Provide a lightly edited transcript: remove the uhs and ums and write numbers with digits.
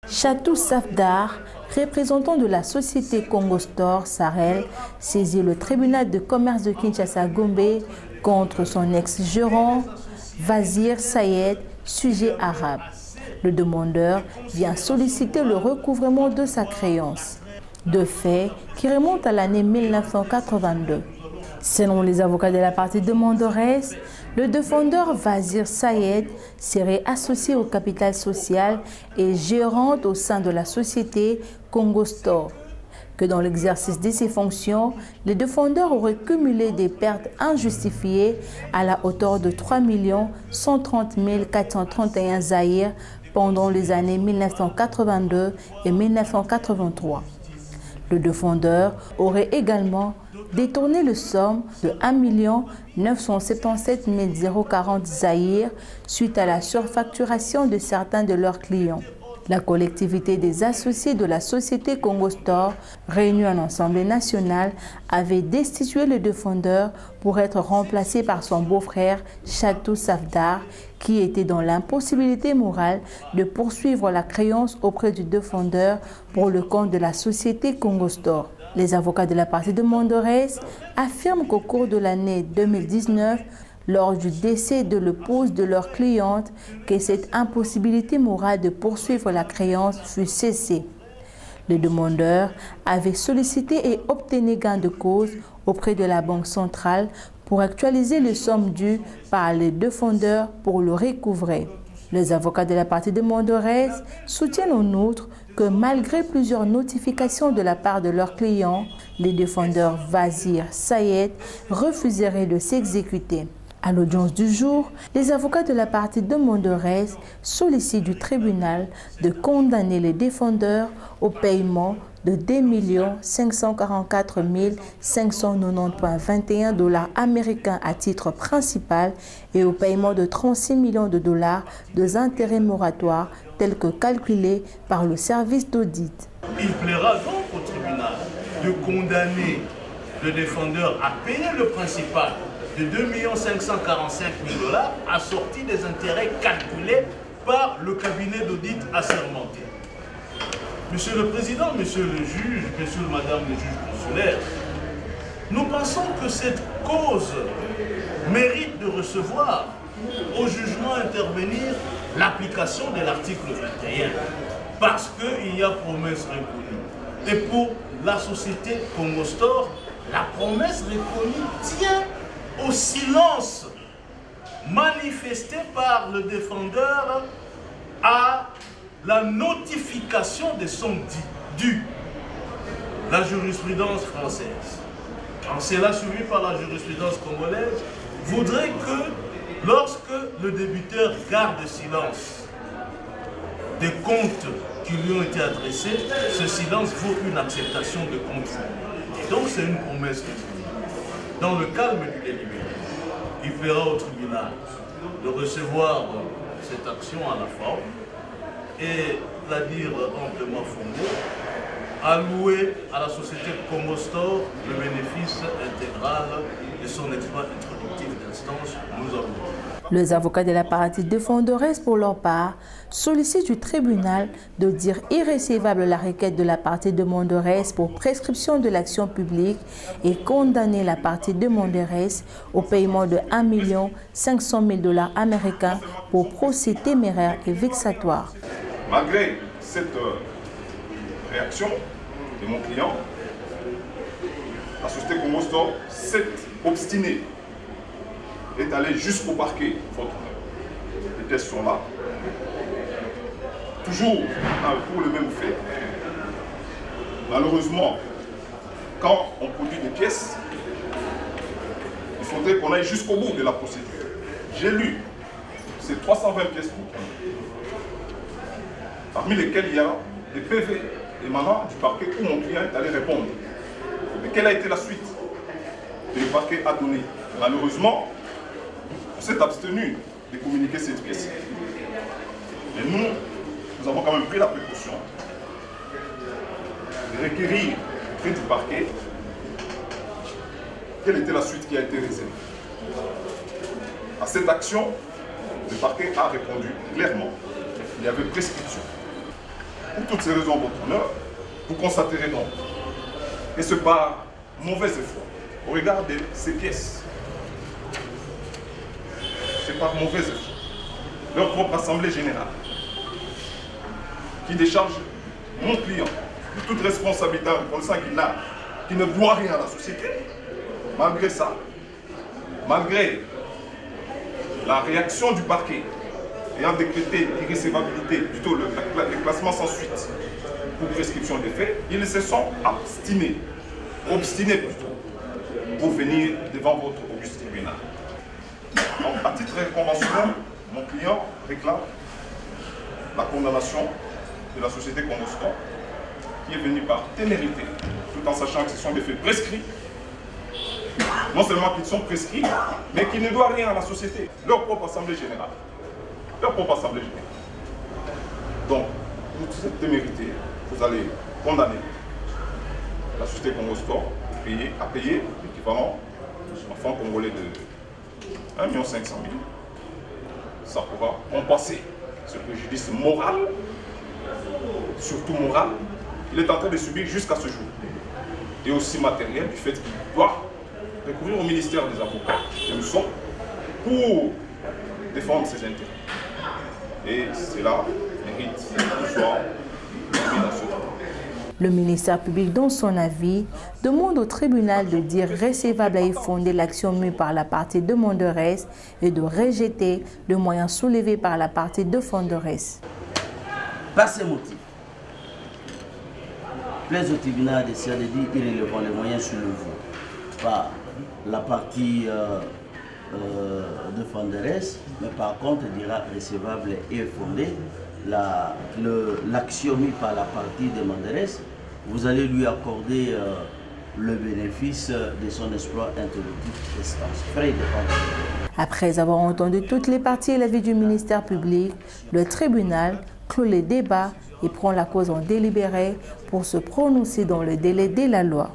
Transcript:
Chatou Safdar, représentant de la société Congo Store Sahel, saisit le tribunal de commerce de Kinshasa-Gombe contre son ex-gérant Wazir Sayed, sujet arabe. Le demandeur vient solliciter le recouvrement de sa créance, de fait qui remonte à l'année 1982. Selon les avocats de la partie demanderesse, le défendeur Wazir Sayed serait associé au capital social et gérant au sein de la société Congo Store. Que dans l'exercice de ses fonctions, les défendeurs auraient cumulé des pertes injustifiées à la hauteur de 3 130 431 zaïrs pendant les années 1982 et 1983. Le défendeur aurait également détourné le somme de 1 977 040 zaïrs suite à la surfacturation de certains de leurs clients. La collectivité des associés de la société Congo Store, réunie en Assemblée nationale, avait destitué le défendeur pour être remplacé par son beau-frère Chatou Safdar, qui était dans l'impossibilité morale de poursuivre la créance auprès du défendeur pour le compte de la société Congo Store. Les avocats de la partie demanderesse affirment qu'au cours de l'année 2019, lors du décès de l'épouse de leur cliente, que cette impossibilité morale de poursuivre la créance fut cessée. Le demandeur avait sollicité et obtenu gain de cause auprès de la Banque centrale pour actualiser les sommes dues par les défendeurs pour le recouvrer. Les avocats de la partie demanderesse soutiennent en outre que malgré plusieurs notifications de la part de leurs clients, les défendeurs Wazir Sayed refuseraient de s'exécuter. À l'audience du jour, les avocats de la partie demanderesse sollicitent du tribunal de condamner les défendeurs au paiement de 2 544 590,21 $ américains à titre principal et au paiement de 36 millions de dollars de intérêts moratoires tels que calculés par le service d'audit. Il plaira donc au tribunal de condamner le défendeur à payer le principal de 2 545 000 $ assorti des intérêts calculés par le cabinet d'audit assermenté. Monsieur le Président, Monsieur le juge, Monsieur et Madame les juges consulaires, nous pensons que cette cause mérite de recevoir au jugement intervenir l'application de l'article 21 parce qu'il y a promesse reconnue. Et pour la société Congo Store, la promesse reconnue tient au silence manifesté par le défendeur à la notification des sommes dues. La jurisprudence française, en cela suivi par la jurisprudence congolaise, voudrait que lorsque le débiteur garde silence des comptes qui lui ont été adressés, ce silence vaut une acceptation de compte. Et donc c'est une promesse reconnue. Dans le calme du délibéré, il plaira au tribunal de recevoir cette action à la forme et la dire amplement fondée, allouer à la société Congo Store le bénéfice intégral de son examen introductif d'instance. Nous avons. Les avocats de la partie défenderesse, pour leur part, sollicitent du tribunal de dire irrécevable la requête de la partie demanderesse pour prescription de l'action publique et condamner la partie demanderesse au paiement de 1 500 000 $ américains pour procès téméraire et vexatoire. Malgré cette réaction de mon client, la société Congo Store s'est obstinée, est allée jusqu'au parquet. Les pièces sont là. Toujours pour le même fait. Malheureusement, quand on produit des pièces, il faudrait qu'on aille jusqu'au bout de la procédure. J'ai lu ces 320 pièces parmi lesquelles il y a des PV émanant du parquet où mon client est allé répondre. Mais quelle a été la suite que le parquet a donnée? Malheureusement, on s'est abstenu de communiquer cette pièce. Mais nous avons quand même pris la précaution de requérir auprès du parquet quelle était la suite qui a été réservée. À cette action, le parquet a répondu clairement. Il y avait prescription. Pour toutes ces raisons, votre honneur, vous constaterez donc que c'est par mauvaise foi, au regard de ces pièces, c'est par mauvaise foi, leur propre assemblée générale, qui décharge mon client de toute responsabilité reconnaissant qu'il ne doit rien à la société. Malgré ça, malgré la réaction du parquet ayant décrété l'irrécevabilité, plutôt le classement sans suite pour prescription des faits, ils se sont obstinés plutôt, pour venir devant votre auguste tribunal. Donc, à titre conventionnel, mon client réclame la condamnation de la société Congostor, qui est venue par témérité, tout en sachant que ce sont des faits prescrits. Non seulement qu'ils sont prescrits, mais qu'ils ne doivent rien à la société, leur propre assemblée générale. Leur propre assemblée générale. Donc, pour cette témérité, vous allez condamner la société Congostor à payer l'équivalent en francs congolais de 1 500 000. Ça pourra compenser ce préjudice moral, surtout moral, qu'il est en train de subir jusqu'à ce jour. Et aussi matériel, du fait qu'il doit recourir au ministère des avocats que nous sommes pour défendre ses intérêts. Et cela mérite qu'il soit mis dans ce temps. Le ministère public, dans son avis, demande au tribunal de dire recevable et fondée l'action mue par la partie demanderesse et de rejeter le moyen soulevé par la partie défenderesse. Par ces motifs, plaise au tribunal de décider irrélevant les moyens soulevés par la partie défenderesse, mais par contre dira recevable et fondée l'action mise par la partie demanderesse. Vous allez lui accorder le bénéfice de son exploit introductif d'estance. Frais de Après avoir entendu toutes les parties et l'avis du ministère public, le tribunal clôt les débats et prend la cause en délibéré pour se prononcer dans le délai de la loi.